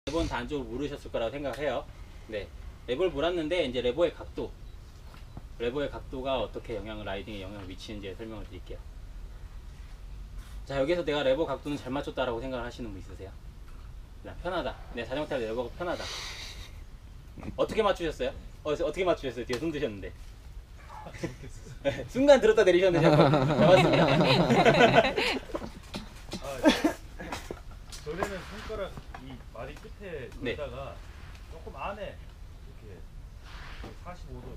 매번 다 안쪽으로 물으셨을 거라고 생각해요. 네, 레버를 물었는데 이제 레버의 각도가 어떻게 라이딩에 영향을 미치는지 설명을 드릴게요. 자, 여기서 내가 레버 각도는 잘 맞췄다라고 생각을 하시는 분 있으세요? 편하다. 내 자전거 탈 때 레버가 편하다. 어떻게 맞추셨어요? 어떻게 맞추셨어요? 뒤에 손 드셨는데. 순간 들었다 내리셨는데. 맞습니다. 전에는 손가락 이 마디 끝에 네. 놓다가 조금 안에 이렇게 45도로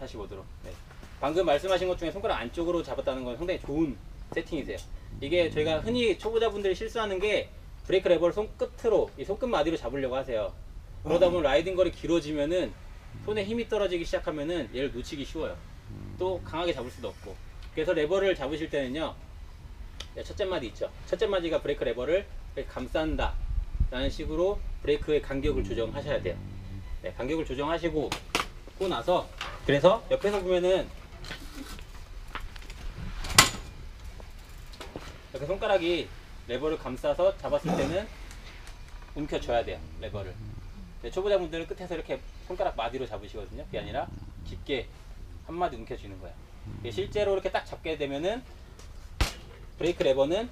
45도로. 네. 방금 말씀하신 것 중에 손가락 안쪽으로 잡았다는 건 상당히 좋은 세팅이세요. 이게 저희가 흔히 초보자분들이 실수하는 게 브레이크 레버를 손끝으로, 이 손끝 마디로 잡으려고 하세요. 그러다 보면 라이딩 거리 길어지면은 손에 힘이 떨어지기 시작하면은 얘를 놓치기 쉬워요. 또 강하게 잡을 수도 없고. 그래서 레버를 잡으실 때는요, 첫째 마디 있죠. 첫째 마디가 브레이크 레버를 이렇게 감싼다 라는 식으로 브레이크의 간격을 조정하셔야 돼요. 네, 간격을 조정하시고 나서, 그래서 옆에서 보면은 이렇게 손가락이 레버를 감싸서 잡았을 때는 움켜줘야 돼요, 레버를. 네, 초보자분들은 끝에서 이렇게 손가락 마디로 잡으시거든요. 그게 아니라 깊게 한 마디 움켜쥐는 거예요. 실제로 이렇게 딱 잡게 되면은 브레이크 레버는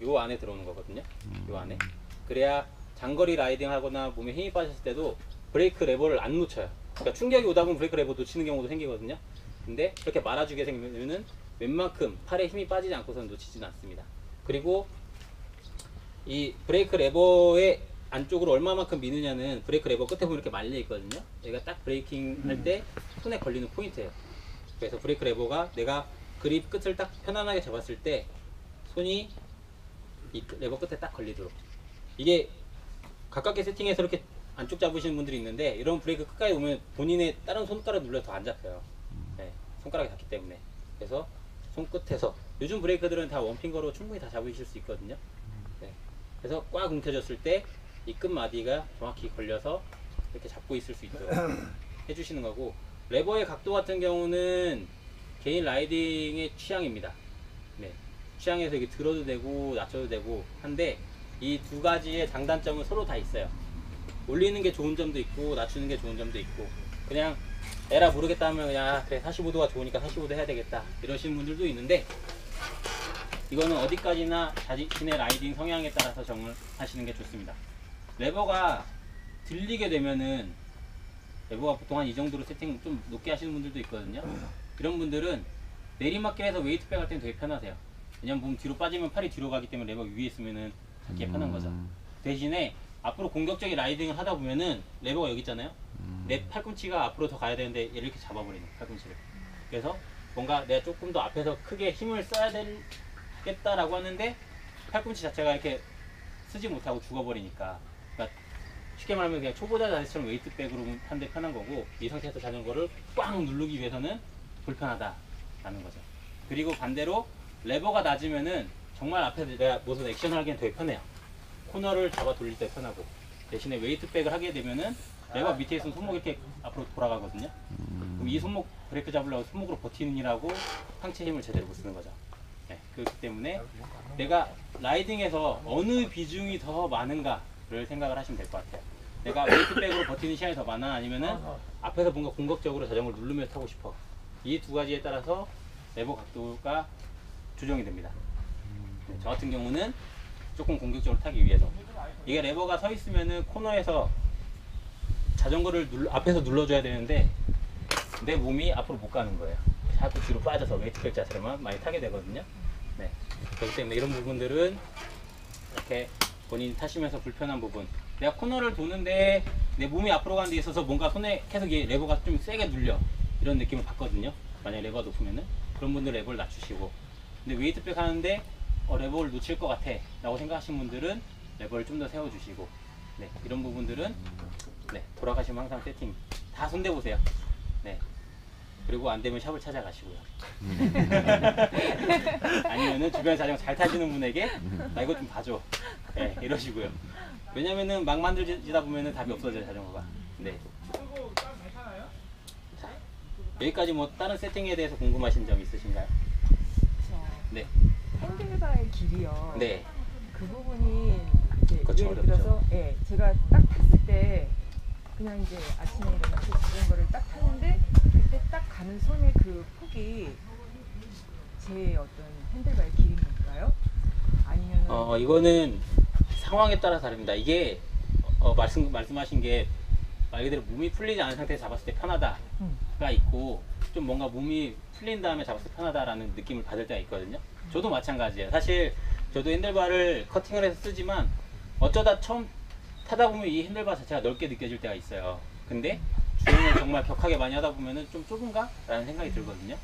요 안에 들어오는 거거든요. 요 안에. 그래야 장거리 라이딩 하거나 몸에 힘이 빠졌을 때도 브레이크 레버를 안 놓쳐요. 그러니까 충격이 오다 보면 브레이크 레버 놓치는 경우도 생기거든요. 근데 이렇게 말아주게 생기면은 웬만큼 팔에 힘이 빠지지 않고서는 놓치지는 않습니다. 그리고 이 브레이크 레버의 안쪽으로 얼마만큼 미느냐는 브레이크 레버 끝에 보면 이렇게 말려 있거든요. 얘가 딱 브레이킹 할 때 손에 걸리는 포인트예요. 그래서 브레이크 레버가 내가 그립 끝을 딱 편안하게 잡았을 때 손이 이 레버 끝에 딱 걸리도록. 이게 가깝게 세팅해서 이렇게 안쪽 잡으시는 분들이 있는데, 이런 브레이크 끝까지 오면 본인의 다른 손가락 눌러서 더 안 잡혀요. 네, 손가락이 닿기 때문에. 그래서 손끝에서, 요즘 브레이크들은 다 원핑거로 충분히 다 잡으실 수 있거든요. 네, 그래서 꽉 움켜졌을 때 이 끝마디가 정확히 걸려서 이렇게 잡고 있을 수 있도록 해주시는 거고, 레버의 각도 같은 경우는 개인 라이딩의 취향입니다. 네, 취향에서 이게 들어도 되고 낮춰도 되고 한데, 이 두 가지의 장단점은 서로 다 있어요. 올리는 게 좋은 점도 있고 낮추는 게 좋은 점도 있고, 그냥 에라 모르겠다 하면 그냥 그래 45도가 좋으니까 45도 해야 되겠다 이러시는 분들도 있는데, 이거는 어디까지나 자신의 라이딩 성향에 따라서 정을 하시는 게 좋습니다. 레버가 들리게 되면은, 레버가 보통 한 이 정도로 세팅 좀 높게 하시는 분들도 있거든요. 이런 분들은 내리막길에서 웨이트백 할 때는 되게 편하세요. 왜냐면 몸 뒤로 빠지면 팔이 뒤로 가기 때문에 레버 위에 있으면은 잡기가 편한 거죠. 대신에 앞으로 공격적인 라이딩을 하다 보면은 레버가 여기 있잖아요. 내 팔꿈치가 앞으로 더 가야 되는데 얘를 이렇게 잡아버리는, 팔꿈치를. 그래서 뭔가 내가 조금 더 앞에서 크게 힘을 써야 되겠다라고 하는데 팔꿈치 자체가 이렇게 쓰지 못하고 죽어버리니까. 그러니까 쉽게 말하면 그냥 초보자 자세처럼 웨이트백으로 하는데 편한 거고, 이 상태에서 자전거를 꽉 누르기 위해서는 불편하다라는 거죠. 그리고 반대로 레버가 낮으면은 정말 앞에서 내가 무슨 액션을 하기엔 되게 편해요. 코너를 잡아 돌릴 때 편하고, 대신에 웨이트백을 하게 되면은 레버 밑에 있으면 손목이 이렇게 앞으로 돌아가거든요. 그럼 이 손목 브레이크 잡으려고 손목으로 버티느라고 상체 힘을 제대로 못 쓰는 거죠. 네, 그렇기 때문에 내가 라이딩에서 어느 비중이 더 많은가를 생각을 하시면 될 것 같아요. 내가 웨이트백으로 버티는 시간이 더 많아, 아니면은 앞에서 뭔가 공격적으로 자전거를 누르면서 타고 싶어. 이 두 가지에 따라서 레버 각도가 조정이 됩니다. 네, 저 같은 경우는 조금 공격적으로 타기 위해서, 이게 레버가 서 있으면은 코너에서 자전거를 앞에서 눌러줘야 되는데 내 몸이 앞으로 못 가는 거예요. 자꾸 뒤로 빠져서 웨이트백 자세로만 많이 타게 되거든요. 네, 그렇기 때문에 이런 부분들은 이렇게 본인이 타시면서 불편한 부분, 내가 코너를 도는데 내 몸이 앞으로 가는 데 있어서 뭔가 손에 계속 이 레버가 좀 세게 눌려, 이런 느낌을 받거든요. 만약에 레버가 높으면은 그런 분들 레버를 낮추시고, 근데 웨이트백 하는데 레버를 놓칠 것 같아 라고 생각하시는 분들은 레버를 좀 더 세워주시고, 네, 이런 부분들은 네, 돌아가시면 항상 세팅 다 손대보세요. 네, 그리고 안 되면 샵을 찾아가시고요. 아니면은 주변에 자전거 잘 타시는 분에게 나 이거 좀 봐줘, 네, 이러시고요. 왜냐면은 막 만들지다 보면은 답이 없어져요, 자전거가. 네. 자, 여기까지 뭐 다른 세팅에 대해서 궁금하신 점 있으신가요? 네. 핸들바의 길이요. 네. 그 부분이 이제 그렇죠, 예를 들어서 어렵죠. 예, 제가 딱 탔을 그냥 이제 아침에 일어나서 자전거를 딱 타는데 그때 딱 가는 손의 그 폭이 제 어떤 핸들바의 길인 건가요? 아니면 이거는 상황에 따라 다릅니다. 이게 말씀하신 게 말 그대로 몸이 풀리지 않은 상태에서 잡았을 때 편하다가 있고 좀 뭔가 몸이 풀린 다음에 잡았을 때 편하다라는 느낌을 받을 때가 있거든요. 저도 마찬가지예요. 사실 저도 핸들바를 커팅을 해서 쓰지만 어쩌다 처음 타다 보면 이 핸들바 자체가 넓게 느껴질 때가 있어요. 근데 주행을 정말 격하게 많이 하다 보면은 좀 좁은가? 라는 생각이 들거든요.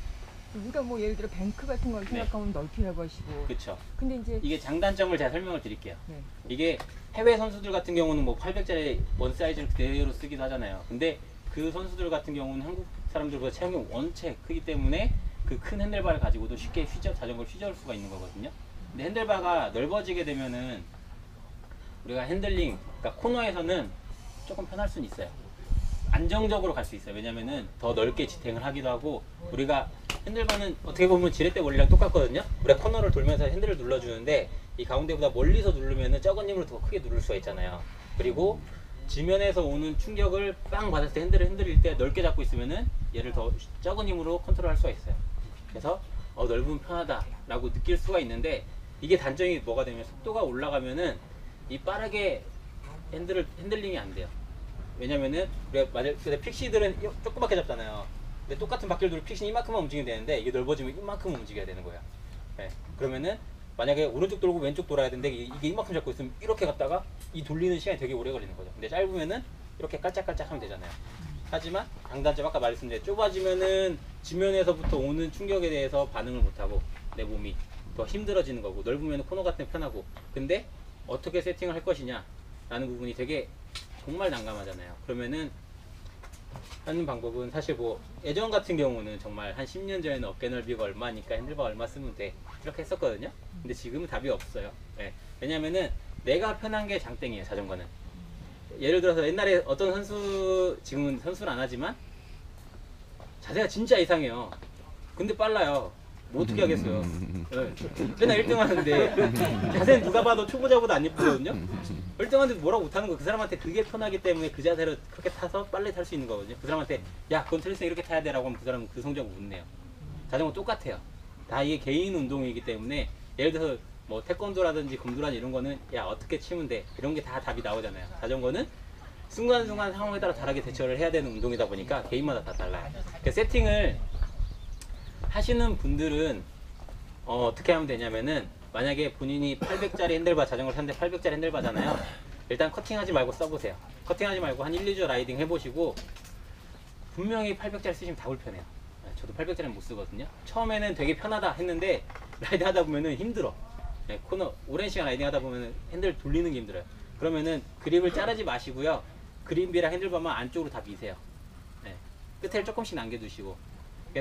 우리가 뭐 예를 들어 뱅크 같은 걸 생각하면 넓히라고 하시고 그쵸. 근데 이제 이게 장단점을 제가 설명을 드릴게요. 네. 이게 해외 선수들 같은 경우는 뭐 800짜리 원 사이즈를 그대로 쓰기도 하잖아요. 근데 그 선수들 같은 경우는 한국 사람들보다 체형이 원체 크기 때문에 그 큰 핸들바를 가지고도 쉽게 자전거를 휘저을 수가 있는 거거든요. 근데 핸들바가 넓어지게 되면은 우리가 핸들링, 그러니까 코너에서는 조금 편할 수는 있어요. 안정적으로 갈 수 있어요. 왜냐면은 더 넓게 지탱을 하기도 하고, 우리가 핸들바는 어떻게 보면 지렛대 원리랑 똑같거든요. 우리가 코너를 돌면서 핸들을 눌러주는데 이 가운데보다 멀리서 누르면은 적은 힘으로 더 크게 누를 수가 있잖아요. 그리고 지면에서 오는 충격을 빵 받았을 때 핸들을 흔들릴 때 넓게 잡고 있으면은 얘를 더 적은 힘으로 컨트롤할 수가 있어요. 그래서 넓으면 편하다라고 느낄 수가 있는데, 이게 단점이 뭐가 되면 속도가 올라가면은 이 빠르게 핸들링이 안 돼요. 왜냐면은 우리가 근데 픽시들은 조그맣게 잡잖아요. 근데 똑같은 바퀴를 돌려 픽시는 이만큼만 움직이면 되는데 이게 넓어지면 이만큼 움직여야 되는 거예요. 네. 그러면은 만약에 오른쪽 돌고 왼쪽 돌아야 되는데 이게 이만큼 잡고 있으면 이렇게 갔다가 이 돌리는 시간이 되게 오래 걸리는 거죠. 근데 짧으면은 이렇게 깔짝깔짝 하면 되잖아요. 하지만 장단점 아까 말씀드린 좁아지면은 지면에서부터 오는 충격에 대해서 반응을 못하고 내 몸이 더 힘들어지는 거고, 넓으면 코너 같은 데 편하고, 근데 어떻게 세팅을 할 것이냐 라는 부분이 되게 정말 난감하잖아요. 그러면은 하는 방법은 사실 뭐 예전 같은 경우는 정말 한 10년 전에는 어깨 넓이가 얼마니까 핸들바 얼마 쓰면 돼 이렇게 했었거든요. 근데 지금은 답이 없어요. 네. 왜냐면은 내가 편한 게 장땡이에요. 자전거는 예를 들어서 옛날에 어떤 선수, 지금은 선수를 안 하지만 자세가 진짜 이상해요. 근데 빨라요. 뭐 어떻게 하겠어요. 네. 맨날 1등 하는데 자세는 누가 봐도 초보자보다 안 예쁘거든요. 1등 하는데 뭐라고 못하는 거. 그 사람한테 그게 편하기 때문에 그 자세로 그렇게 타서 빨리 탈 수 있는 거거든요. 그 사람한테 야 그건 트레이싱 이렇게 타야 돼 라고 하면 그 사람은 그 성적을 못 내요. 자전거 똑같아요. 다 이게 개인 운동이기 때문에 예를 들어서 뭐 태권도라든지 금도라든지 이런 거는 야 어떻게 치면 돼 이런 게 다 답이 나오잖아요. 자전거는 순간순간 상황에 따라 다르게 대처를 해야 되는 운동이다 보니까 개인마다 다 달라요. 그 세팅을 하시는 분들은 어떻게 하면 되냐면은, 만약에 본인이 800짜리 핸들바 자전거를 샀는데 800짜리 핸들바잖아요. 일단 커팅하지 말고 써보세요. 커팅하지 말고 한 1, 2주 라이딩 해보시고 분명히 800짜리 쓰시면 다 불편해요. 저도 800짜리는 못 쓰거든요. 처음에는 되게 편하다 했는데 라이딩 하다 보면은 힘들어. 코너 오랜 시간 라이딩 하다 보면은 핸들 돌리는 게 힘들어요. 그러면은 그립을 자르지 마시고요. 그립이랑 핸들바만 안쪽으로 다 미세요. 끝을 조금씩 남겨두시고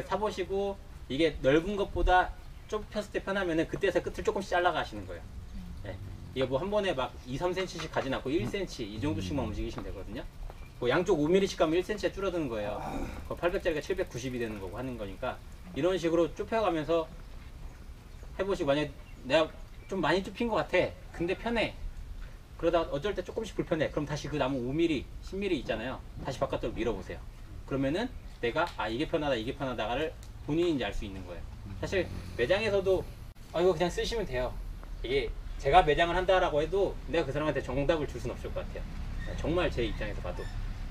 사보시고, 이게 넓은 것보다 좁혔을 때 편하면은 그때서 끝을 조금씩 잘라 가시는 거예요. 이게 뭐 한 번에 막 2, 3cm씩 가진 않고 1cm 이 정도씩만 움직이시면 되거든요. 뭐 양쪽 5mm씩 가면 1cm가 줄어드는 거예요. 800짜리가 790이 되는 거고 하는 거니까 이런 식으로 좁혀가면서 해보시고, 만약에 내가 좀 많이 좁힌 것 같아. 근데 편해. 그러다 어쩔 때 조금씩 불편해. 그럼 다시 그 남은 5mm, 10mm 있잖아요. 다시 바깥으로 밀어보세요. 그러면은 내가 이게 편하다 이게 편하다를 본인이 이제 알 수 있는 거예요. 사실 매장에서도 이거 그냥 쓰시면 돼요. 이게 제가 매장을 한다라고 해도 내가 그 사람한테 정답을 줄 수는 없을 것 같아요. 정말 제 입장에서 봐도.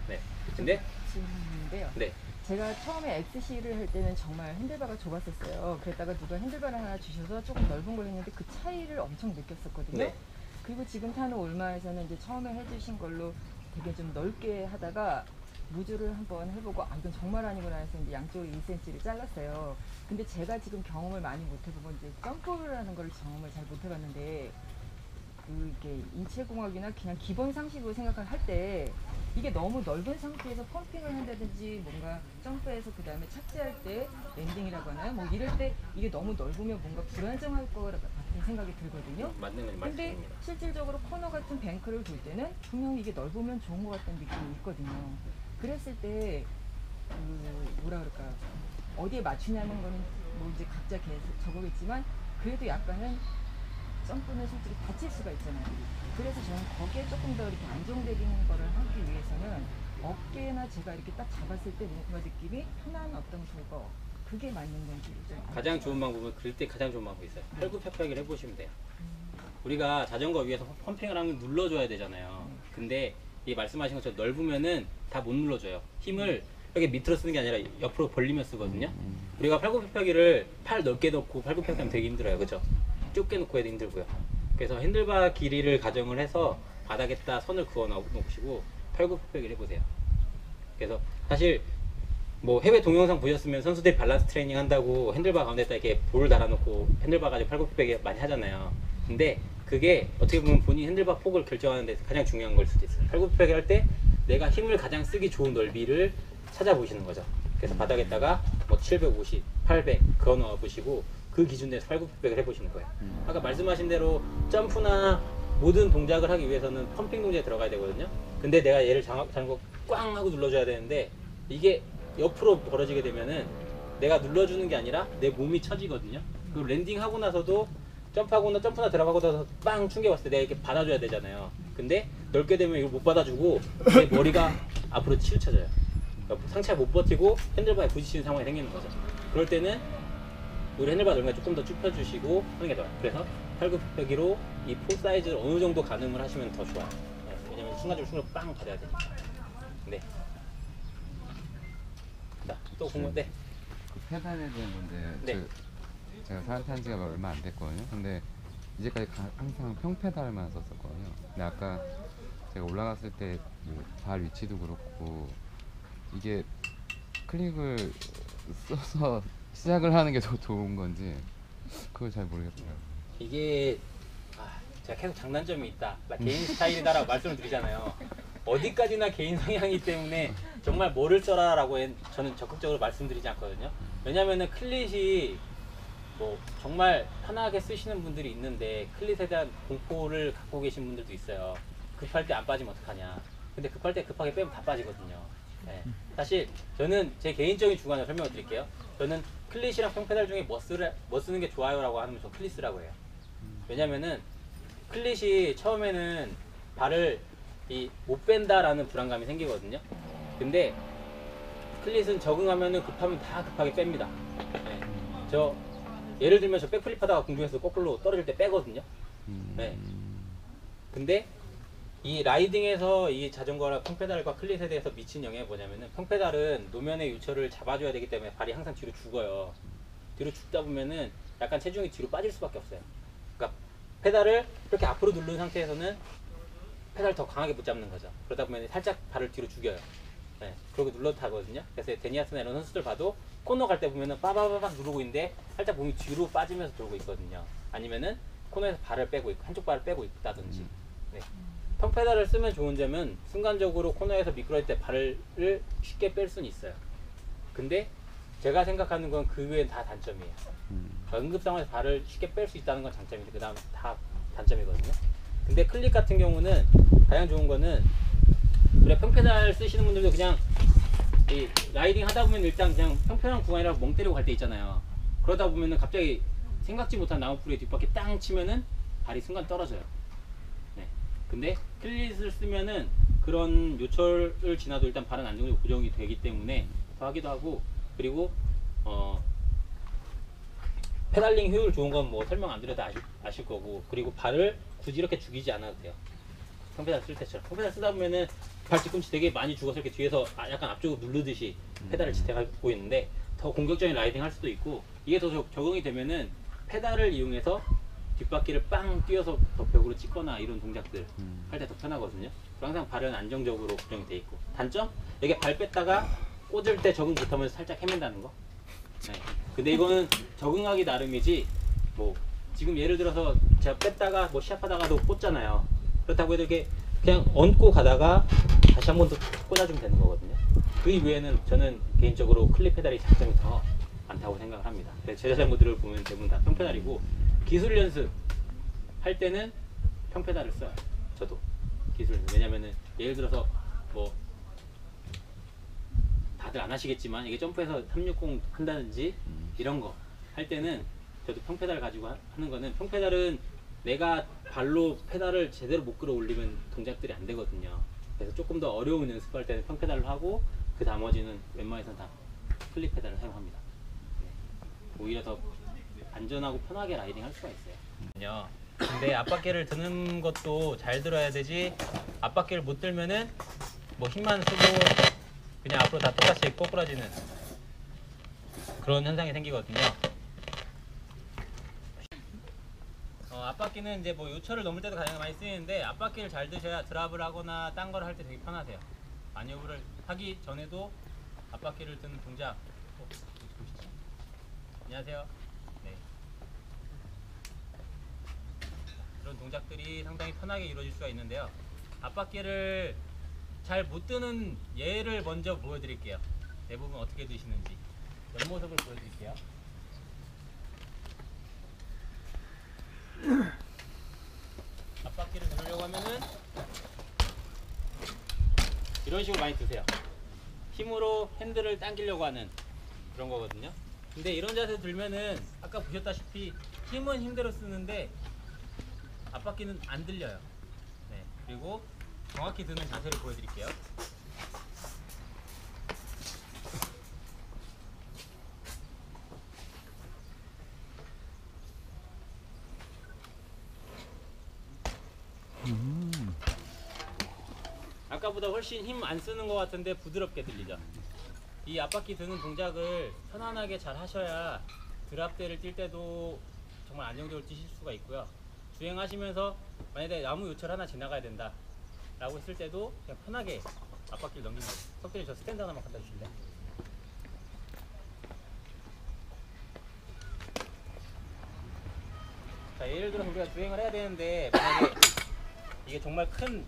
네. 근데 질문인데요. 네. 제가 처음에 XC를 할 때는 정말 핸들바가 좁았었어요. 그랬다가 누가 핸들바를 하나 주셔서 조금 넓은 걸 했는데 그 차이를 엄청 느꼈었거든요. 네. 그리고 지금 타는 올마에서는 이제 처음에 해주신 걸로 되게 좀 넓게 하다가 무주를 한번 해보고 이건 정말 아니구나 해서 이제 양쪽으로 2cm를 잘랐어요. 근데 제가 지금 경험을 많이 못해보고 이제 점프를 하는 걸 경험을 잘 못해봤는데, 이게 인체공학이나 그냥 기본 상식으로 생각을 할 때 이게 너무 넓은 상태에서 펌핑을 한다든지 뭔가 점프해서 그 다음에 착지할 때 랜딩이라고 하나요? 뭐 이럴 때 이게 너무 넓으면 뭔가 불안정할 것 같은 생각이 들거든요. 맞는 근데 말씀입니다. 실질적으로 코너 같은 뱅크를 돌 때는 분명히 이게 넓으면 좋은 것 같다는 느낌이 있거든요. 그랬을 때 뭐라 그럴까, 어디에 맞추냐는 거는 뭐 이제 각자 계속 저거겠지만 그래도 약간은 점프는 솔직히 다칠 수가 있잖아요. 그래서 저는 거기에 조금 더 이렇게 안정적인 거를 하기 위해서는 제가 이렇게 딱 잡았을 때 뭔가 느낌이 편한 어떤 그거 그게 맞는 건지 좀 가장 좋은 방법은 그럴 때 가장 좋은 방법이 있어요. 팔굽혀펴기를 해보시면 돼요. 우리가 자전거 위에서 펌핑을 하면 눌러줘야 되잖아요. 근데 이 말씀하신 것처럼 넓으면은 다 못 눌러줘요. 힘을 이렇게 밑으로 쓰는 게 아니라 옆으로 벌리면 쓰거든요. 우리가 팔굽혀펴기를 팔 넓게 넣고 팔굽혀펴기 하면 되게 힘들어요. 그죠? 좁게 놓고 해도 힘들고요. 그래서 핸들바 길이를 가정을 해서 바닥에다 선을 그어 놓으시고 팔굽혀펴기를 해보세요. 그래서 사실 뭐 해외 동영상 보셨으면 선수들이 밸런스 트레이닝 한다고 핸들바 가운데다 이렇게 볼을 달아놓고 핸들바 가지고 팔굽혀펴기 많이 하잖아요. 근데 그게 어떻게 보면 본인 핸들바 폭을 결정하는 데 가장 중요한 걸 수도 있어요. 팔굽혀펴기 할 때 내가 힘을 가장 쓰기 좋은 넓이를 찾아보시는 거죠. 그래서 바닥에다가 뭐 750, 800 그어 넣어 보시고 그 기준 내에서 팔굽혀펴기를 해보시는 거예요. 아까 말씀하신 대로 점프나 모든 동작을 하기 위해서는 펌핑 동작에 들어가야 되거든요. 근데 내가 얘를 자전거 꽝 하고 눌러줘야 되는데 이게 옆으로 벌어지게 되면은 내가 눌러주는 게 아니라 내 몸이 처지거든요. 그리고 랜딩하고 나서도 점프나 들어가고 나서 빵 충격 왔을 때 내가 이렇게 받아줘야 되잖아요. 근데 넓게 되면 이걸 못 받아주고 내 머리가 앞으로 치우쳐져요. 그러니까 상체가 못 버티고 핸들바에 부딪히는 상황이 생기는 거죠. 그럴 때는 우리 핸들바 넓이가 조금 더 쭉 펴주시고 하는 게 좋아요. 그래서 팔굽혀펴기로 이 폭 사이즈를 어느 정도 가늠을 하시면 더 좋아요. 네, 왜냐면 순간적으로 힘을 빵 받아야 되니까. 네. 자, 또 궁금, 네. 그 페달에 대한 건데 네. 제가 산탄 지가 얼마 안 됐거든요. 근데 이제까지 항상 평페달만 썼었거든요. 근데 아까 제가 올라갔을 때 뭐 발 위치도 그렇고 이게 클릭을 써서 시작을 하는 게 더 좋은 건지 그걸 잘 모르겠어요. 이게 제가 계속 장단점이 있다. 개인 스타일이다라고 말씀을 드리잖아요. 어디까지나 개인 성향이기 때문에 정말 뭐를 써라라고 저는 적극적으로 말씀드리지 않거든요. 왜냐면은 클릿이 뭐 정말 편하게 쓰시는 분들이 있는데 클릿에 대한 공포를 갖고 계신 분들도 있어요. 급할 때 안 빠지면 어떡하냐. 근데 급할 때 급하게 빼면 다 빠지거든요. 네. 사실 저는 제 개인적인 주관을 설명을 드릴게요. 저는 클릿이랑 평페달 중에 뭐 쓰는 게 좋아요 라고 하면 저 클릿 쓰라고 해요. 왜냐면은 클릿이 처음에는 발을 못 뺀다라는 불안감이 생기거든요. 근데 클릿은 적응하면은 급하면 다 급하게 뺍니다. 네. 저 예를 들면 저 백플립 하다가 공중에서 거꾸로 떨어질 때 빼거든요. 네. 근데 이 라이딩에서 이 자전거랑 평페달과 클릿에 대해서 미친 영향이 뭐냐면은 평페달은 노면의 요철을 잡아줘야 되기 때문에 발이 항상 뒤로 죽어요. 뒤로 죽다 보면은 약간 체중이 뒤로 빠질 수밖에 없어요. 그러니까 페달을 이렇게 앞으로 누른 상태에서는 페달을 더 강하게 붙잡는 거죠. 그러다 보면 살짝 발을 뒤로 죽여요. 네. 그러고 눌러 타거든요. 그래서 데니아스나 이런 선수들 봐도 코너 갈 때 보면은 빠바바박 누르고 있는데 살짝 몸이 뒤로 빠지면서 돌고 있거든요. 아니면은 코너에서 발을 빼고 있고 한쪽 발을 빼고 있다든지. 네. 평페달을 쓰면 좋은 점은 순간적으로 코너에서 미끄러질 때 발을 쉽게 뺄 수는 있어요. 근데 제가 생각하는 건 그 외엔 다 단점이에요. 응급 상황에서 발을 쉽게 뺄 수 있다는 건 장점인데 그 다음 다 단점이거든요. 근데 클릿 같은 경우는 가장 좋은 거는 그래 평페달 쓰시는 분들도 그냥 이 라이딩 하다 보면 일단 그냥 평평한 구간이라고 멍 때리고 갈 때 있잖아요. 그러다 보면은 갑자기 생각지 못한 나무뿌리에 뒷바퀴 땅 치면은 발이 순간 떨어져요. 네. 근데 클릿을 쓰면은 그런 요철을 지나도 일단 발은 안정적으로 고정이 되기 때문에 더 하기도 하고, 그리고 페달링 효율 좋은 건 뭐 설명 안 드려도 아실 거고, 그리고 발을 굳이 이렇게 죽이지 않아도 돼요. 평페달 쓸 때처럼. 평페달 쓰다 보면은 발 뒤꿈치 되게 많이 죽어서 이렇게 뒤에서 약간 앞쪽으로 누르듯이 페달을 지탱하고 있는데 더 공격적인 라이딩 할 수도 있고, 이게 더 적응이 되면은 페달을 이용해서 뒷바퀴를 빵 뛰어서 더 벽으로 찍거나 이런 동작들 할 때 더 편하거든요. 항상 발은 안정적으로 고정이 돼 있고, 단점? 이게 발 뺐다가 꽂을 때 적응 못하면서 살짝 헤맨다는 거. 네. 근데 이거는 적응하기 나름이지, 뭐 지금 예를 들어서 제가 뺐다가 뭐 시합하다가도 꽂잖아요. 그렇다고 해도 이렇게 그냥 얹고 가다가 다시 한 번 더 꽂아주면 되는 거거든요. 그 이외에는 저는 개인적으로 클립 페달이 장점이 더 많다고 생각을 합니다. 그래서 제 자전거들을 보면 대부분 다 평페달이고, 기술 연습 할 때는 평페달을 써요. 저도 기술 연습. 왜냐면은 예를 들어서 뭐 다들 안 하시겠지만 이게 점프해서 360 한다든지 이런 거 할 때는 저도 평페달 가지고 하는 거는, 평페달은 내가 발로 페달을 제대로 못 끌어 올리면 동작들이 안 되거든요. 그래서 조금 더 어려운 연습할 때는 평페달로 하고 그 나머지는 웬만해서는 다 클립 페달을 사용합니다. 네. 오히려 더 안전하고 편하게 라이딩 할 수가 있어요. 근데 앞바퀴를 드는 것도 잘 들어야 되지, 앞바퀴를 못 들면은 뭐 힘만 쓰고 그냥 앞으로 다 똑같이 꼬꾸라지는 그런 현상이 생기거든요. 앞바퀴는 이제 뭐 요철을 넘을 때도 가장 많이 쓰이는데, 앞바퀴를 잘 드셔야 드랍을 하거나 딴 거를 할 때 되게 편하세요. 마니오브를 하기 전에도 앞바퀴를 드는 동작, 보시죠. 안녕하세요. 네. 이런 동작들이 상당히 편하게 이루어질 수가 있는데요. 앞바퀴를 잘 못 드는 예를 먼저 보여드릴게요. 대부분 어떻게 드시는지 옆모습을 보여드릴게요. 앞바퀴를 누르려고 하면은 이런 식으로 많이 드세요. 힘으로 핸들을 당기려고 하는 그런 거거든요. 근데 이런 자세 들면은 아까 보셨다시피 힘은 힘대로 쓰는데 앞바퀴는 안 들려요. 네, 그리고 정확히 드는 자세를 보여드릴게요. 아까보다 훨씬 힘 안 쓰는 것 같은데 부드럽게 들리죠. 이 앞바퀴 드는 동작을 편안하게 잘 하셔야 드랍대를 뛸 때도 정말 안정적으로 뛰실 수가 있고요. 주행하시면서 만약에 나무 요철 하나 지나가야 된다 라고 했을 때도 그냥 편하게 앞바퀴를 넘기면 돼요. 석준이 저 스탠드 하나만 갖다 주실래? 자, 예를 들어 우리가 주행을 해야 되는데 만약에 이게 정말 큰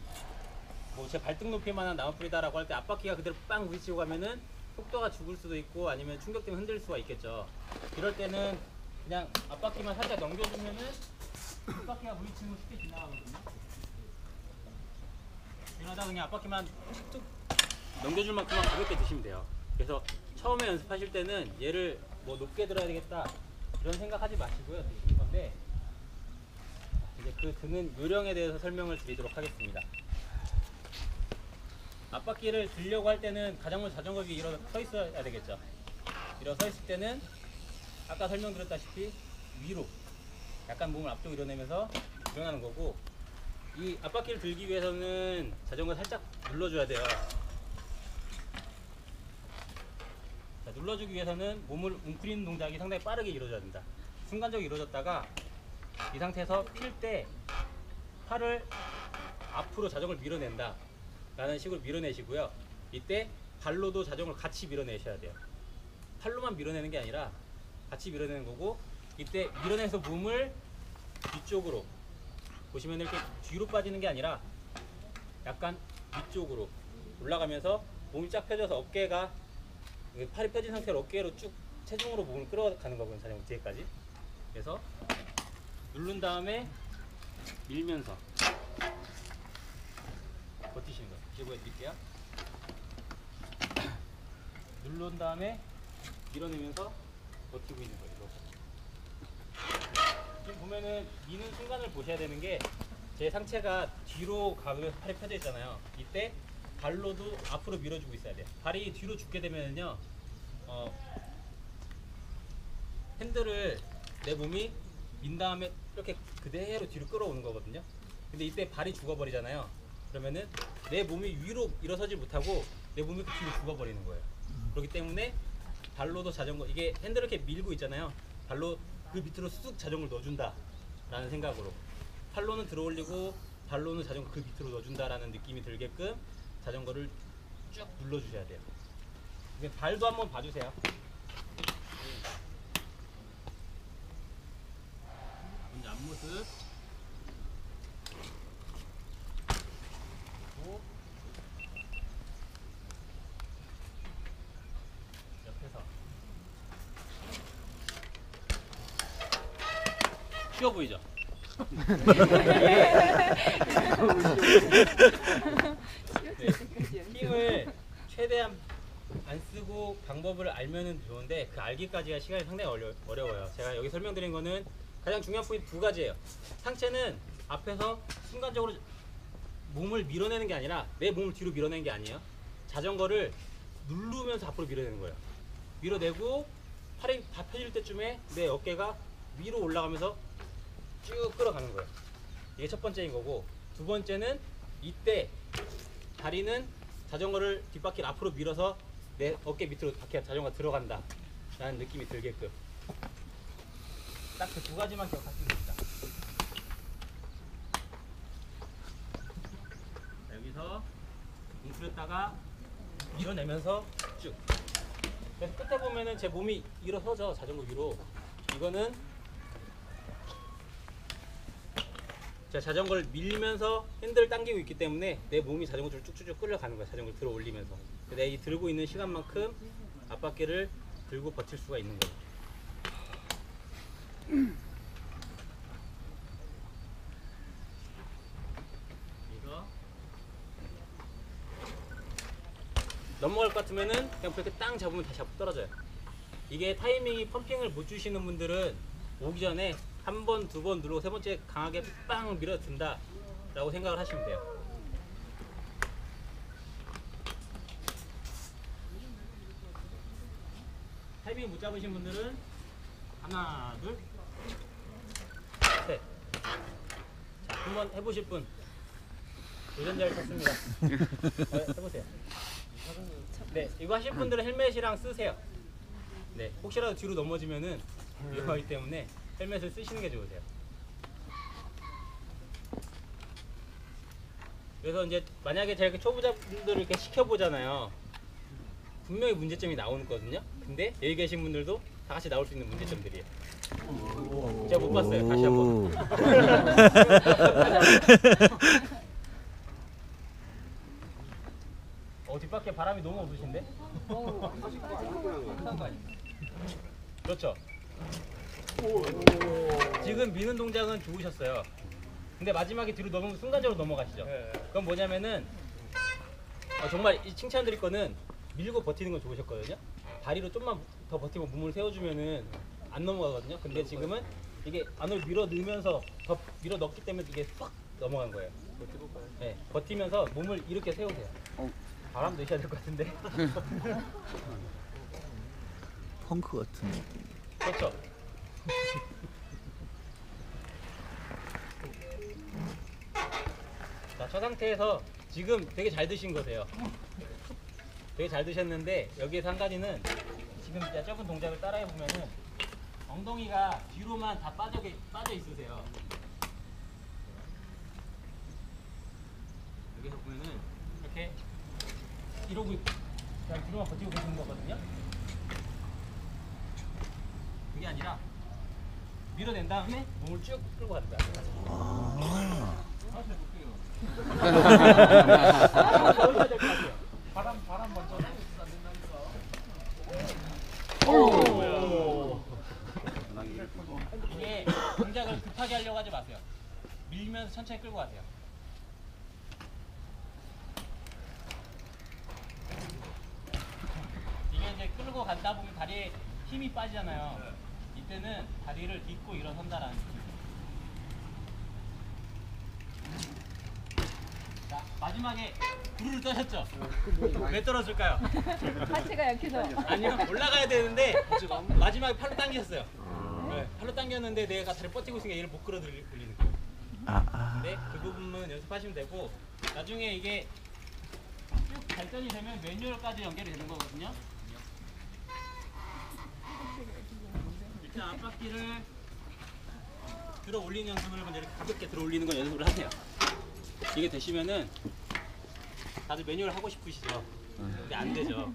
뭐 제 발등 높이만한 나무뿌리다라고 할 때 앞바퀴가 그대로 빵 부딪히고 가면은 속도가 죽을 수도 있고 아니면 충격 때문에 흔들릴 수가 있겠죠. 이럴 때는 그냥 앞바퀴만 살짝 넘겨주면은 앞바퀴가 부딪히는 거 쉽게 지나가거든요. 이러다 그냥 앞바퀴만 툭툭 넘겨줄 만큼만 가볍게 드시면 돼요. 그래서 처음에 연습하실 때는 얘를 뭐 높게 들어야 되겠다 이런 생각하지 마시고요, 드시는 건데 이제 그 드는 요령에 대해서 설명을 드리도록 하겠습니다. 앞바퀴를 들려고 할 때는 가장 먼저 자전거 위에 일어서 있어야 되겠죠. 일어서 있을 때는 아까 설명드렸다시피 위로 약간 몸을 앞쪽으로 밀어내면서 일어나는 거고, 이 앞바퀴를 들기 위해서는 자전거 살짝 눌러줘야 돼요. 자, 눌러주기 위해서는 몸을 웅크리는 동작이 상당히 빠르게 이루어져야 된다. 순간적으로 이루어졌다가 이 상태에서 필 때 팔을 앞으로 자전거를 밀어낸다 라는 식으로 밀어내시고요. 이때 발로도 자전거를 같이 밀어내셔야 돼요. 팔로만 밀어내는 게 아니라 같이 밀어내는 거고, 이때 밀어내서 몸을 뒤쪽으로 보시면 이렇게 뒤로 빠지는 게 아니라 약간 위쪽으로 올라가면서 몸이 쫙 펴져서 어깨가, 팔이 펴진 상태로 어깨로 쭉 체중으로 몸을 끌어가는 거고요. 자전거 뒤에까지. 그래서 누른 다음에 밀면서 버티시는 거예요. 다시 보여드릴게요. 누른 다음에 밀어내면서 버티고 있는 거예요. 지금 보면은 미는 순간을 보셔야 되는 게, 제 상체가 뒤로 가면서 팔이 펴져 있잖아요. 이때 발로도 앞으로 밀어주고 있어야 돼요. 발이 뒤로 죽게 되면은요, 핸들을 내 몸이 민 다음에 이렇게 그대로 뒤로 끌어오는 거거든요. 근데 이때 발이 죽어버리잖아요. 그러면은 내 몸이 위로 일어서지 못하고 내 몸이 그 뒤로 죽어버리는 거예요. 그렇기 때문에 발로도 자전거, 이게 핸들을 이렇게 밀고 있잖아요. 발로 그 밑으로 쑥 자전거를 넣어준다 라는 생각으로, 팔로는 들어 올리고 발로는 자전거 그 밑으로 넣어준다 라는 느낌이 들게끔 자전거를 쭉 눌러주셔야 돼요. 발도 한번 봐주세요. 먼저 앞모습, 그리고 옆에서 쉬워 보이죠? 네. 힘을 최대한 안 쓰고 방법을 알면은 좋은데, 그 알기까지가 시간이 상당히 어려워요. 제가 여기 설명드린 거는 가장 중요한 포인트 두 가지예요. 상체는 앞에서 순간적으로 몸을 밀어내는 게 아니라 내 몸을 뒤로 밀어내는 게 아니에요. 자전거를 누르면서 앞으로 밀어내는 거예요. 밀어내고 팔이 다 펴질 때쯤에 내 어깨가 위로 올라가면서 쭉 끌어가는 거예요. 이게 첫 번째인 거고, 두 번째는 이때 다리는 자전거를 뒷바퀴를 앞으로 밀어서 내 어깨 밑으로 바퀴가 자전거가 들어간다 라는 느낌이 들게끔 딱 그 두 가지만 기억하시면 됩니다. 자, 여기서 뭉클였다가 밀어내면서 쭉. 그래서 끝에 보면은 제 몸이 일어서죠. 자전거 위로. 이거는 제가 자전거를 밀면서 핸들을 당기고 있기 때문에 내 몸이 자전거를 쭉쭉쭉 끌려가는 거야. 자전거를 들어 올리면서. 내가 이 들고 있는 시간만큼 앞바퀴를 들고 버틸 수가 있는 거예요. 이거 넘어갈 것 같으면은 그냥 브레이크 땅 잡으면 다시 앞으로 떨어져요. 이게 타이밍이 펌핑을 못 주시는 분들은 오기 전에 한 번, 두 번 누르고 세 번째 강하게 빵 밀어든다 라고 생각을 하시면 돼요. 타이밍 못 잡으신 분들은 하나, 둘, 셋. 자, 한번 해보실 분 도전자를 찾습니다. 해보세요. 네, 이거 하실 분들은 헬멧이랑 쓰세요. 네, 혹시라도 뒤로 넘어지면은 위험하기 때문에 헬멧을 쓰시는 게 좋으세요. 그래서 이제 만약에 제가 초보자분들을 이렇게 시켜보잖아요. 분명히 문제점이 나오거든요. 근데 여기 계신 분들도 다 같이 나올 수 있는 문제점들이에요. 제가 못 봤어요. 다시 한번. 뒷바퀴에 바람이 너무 없으신데? 그렇죠. 지금 미는 동작은 좋으셨어요. 근데 마지막에 뒤로 넘으면 순간적으로 넘어가시죠. 그건 뭐냐면은 정말 이 칭찬드릴 거는 밀고 버티는 건 좋으셨거든요. 다리로 좀만 더 버티고 몸을 세워주면은 안 넘어가거든요. 근데 지금은 이게 안으로 밀어 넣으면서 더 밀어 넣기 때문에 이게 쏙 넘어간 거예요. 네, 버티면서 몸을 이렇게 세우세요. 바람 넣으셔야 될 것 같은데. 펑크 같은 느낌. 그렇죠. 자, 저 상태에서 지금 되게 잘 드신 거세요. 되게 잘 드셨는데 여기에서 한 가지는 지금 좁은 동작을 따라해 보면은 엉덩이가 뒤로만 다 빠져 있으세요. 여기서 보면은 이렇게 이러고 그냥 뒤로만 버티고 계시는 거거든요. 그게 아니라 밀어낸 다음에 몸을 쭉 끌고 가는 거야. 넣으셔야 될 것 같아요. 바람 먼저. 오. 이게 동작을 급하게 하려고 하지 마세요. 밀면서 천천히 끌고 가세요. 이게 이제 끌고 가다 보면 다리에 힘이 빠지잖아요. 이때는 다리를 딛고 일어선다라는 느낌. 자, 마지막에 부르르 떠셨죠? 왜 떨어질까요? 하체가 약해서. 아니요, 올라가야 되는데 마지막에 팔로 당기셨어요. 네, 팔로 당겼는데 내가 다리 뻗티고 있으니까 얘를 못 끌어 올리는 거예요. 근데 그 부분은 연습하시면 되고, 나중에 이게 쭉 발전이 되면 매뉴얼까지 연결이 되는 거거든요. 일단 앞바퀴를 들어 올리는 연습을 먼저 이렇게 가볍게 들어 올리는 건 연습을 하세요. 이게 되시면은 다들 매뉴얼 하고 싶으시죠? 근데 안 되죠.